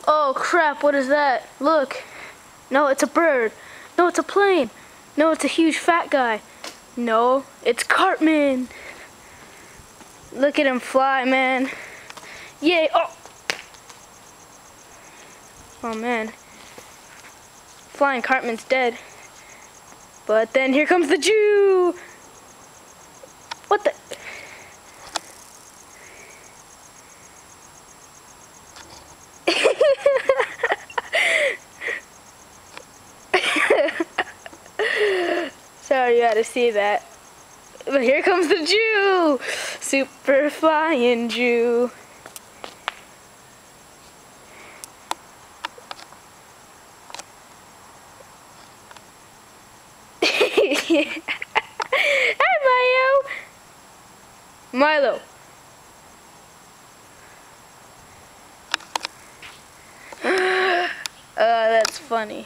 Oh crap, what is that? Look. No, it's a bird. No, it's a plane. No, it's a huge fat guy. No, it's Cartman. Look at him fly, man. Yay. Oh. Oh man. Flying Cartman's dead. But then here comes the Jew. What the? Sorry you had to see that. But here comes the Jew! Super flying Jew. Hi, Mayo! Milo. That's funny.